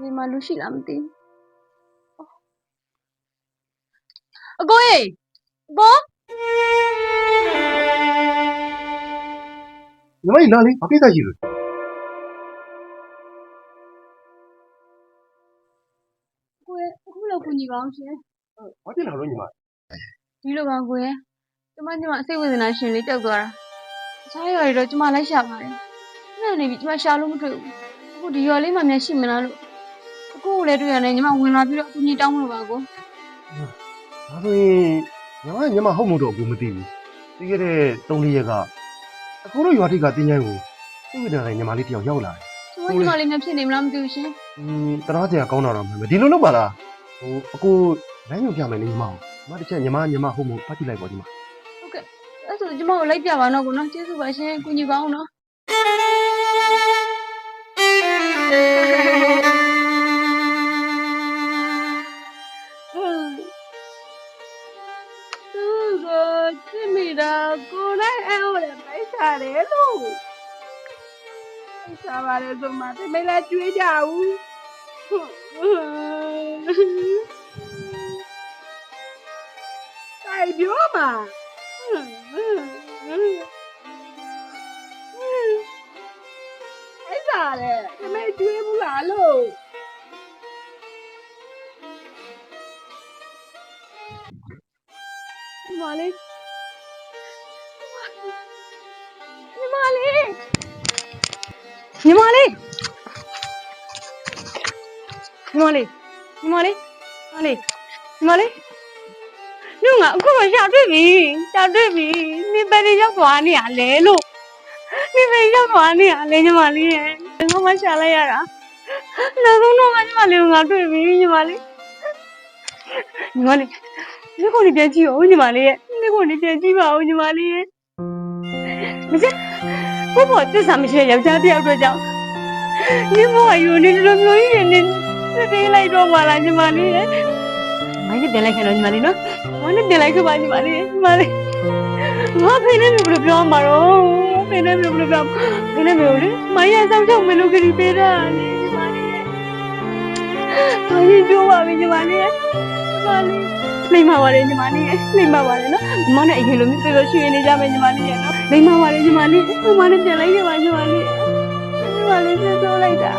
ဒီမှာလူရှိလားမသိအကိုရေဘောညီမကြီးလာလေဘာကိစ္စရှိလို့ ကိုရေအခုလောက်ကူညီပါအောင်ရှင် ဘာဖြစ်လာလို့ညီမ ဒီလိုပါကိုရေကျမစိတ်ဝေဒနာရှင်လေးတောက်သွားတာတခြားရွာတွေတော့ကျမလိုက်ရှာပါတယ်နေ့နေပြီကျမရှာလို့မတွေ့ဘူးအခုဒီရွာလေးမှမြန်ရှိမလားလို့အကိုကိုလည်းတွေ့ရတယ်ညီမဝင်လာပြီးတော့အကူကြီးတောင်းလို့ပါကို ဒါဆိုရင်ညီမဟုတ်မဟုတ်တော့ကိုမသိဘူးပြီးခဲ့တဲ့3-4ရက်ကအခုတို့ရွာထိပ်ကတင်းချိုင်းကိုစိတ်ဝေဒနာနဲ့ညီမလေးတယောက်ရောက်လာတယ် ကျမညီမလေးမြန်ဖြစ်နေမလားမသိဘူးရှင် တရားစရာကောင်းတာတော့မဟုတ်ဘူးဒီလိုလုပ်ပါလားအကိုလမ်းညွှန်ပြမယ်လေညီမအောင်တစ်ချက်ညီမဟုတ်မဟုတ်ဖတ်ကြည့်လိုက်ပါဒီမှာ ဟုတ်ကဲ့အဲ့ဆိုကျမကိုလိုက်ပြပါတော့ကိုနော်ကျေးဇူးပါရှင်ကူညီပါအောင်နော်သူကမိတာကိုလိုက်အဲ့ဟိုလည်းပိုက်စားတယ်လို့ပိုက်စားပါတယ်ဆိုမှတမေလာကျွေးကြဘူးတိုင်ပြောမှာအဲ့စားတယ်တမေကျွေးဘူးလားလို့ညီမလေးညီမလေးညငါအခုမှရှာတွေ့ပြီနေပဲရောက်သွားနေရလဲလို့နေပဲရောက်သွားနေရလဲညီမလေးရဲ့ငါမရှာလိုက်ရတာနောက်ဆုံးတော့ညီမလေးကိုငါတွေ့ပြီညီမလေးဒီကိုနေပြန်ကြည့်အောင်ညီမလေးရဲ့ဒီကိုနေပြန်ကြည့်ပါဦးညီမလေးရဲ့မစဘောတစ္ဆာမရှိယောက်ျားတယောက်တော့ကြောင့်ညီမယူနေလို့မျိုးကြီးနေသေးလိုက်တော့ပါလားညီမလေးရဲ့မိုင်းနဲ့ပြန်လိုက်ခဲ့တော့ညီမလေးနော်မိုင်းနဲ့ပြန်လိုက်ခဲ့ပါညီမလေးငါဖိနေပြီဘယ်လိုပြောမှာတော့ဖိနေပြီဘယ်လိုပြောဖိနေပြီလေမိုင်းရဆောင်ချောက်မလို့ခရီးပေးတာလေညီမလေးမိုင်းကြိုးပါပြီညီမလေးလိမ့်ပါပါတယ်ညီမလေးလိမ့်ပါပါတယ်နော်မမနဲ့အရင်လိုမျိုးပြေလို့ရှိနေကြမယ်ညီမလေးရဲ့နော်လိမ့်ပါပါတယ်ညီမလေးပြန်လိုက်ခဲ့ပါညီမလေးကျေးဇူးလိုက်တာ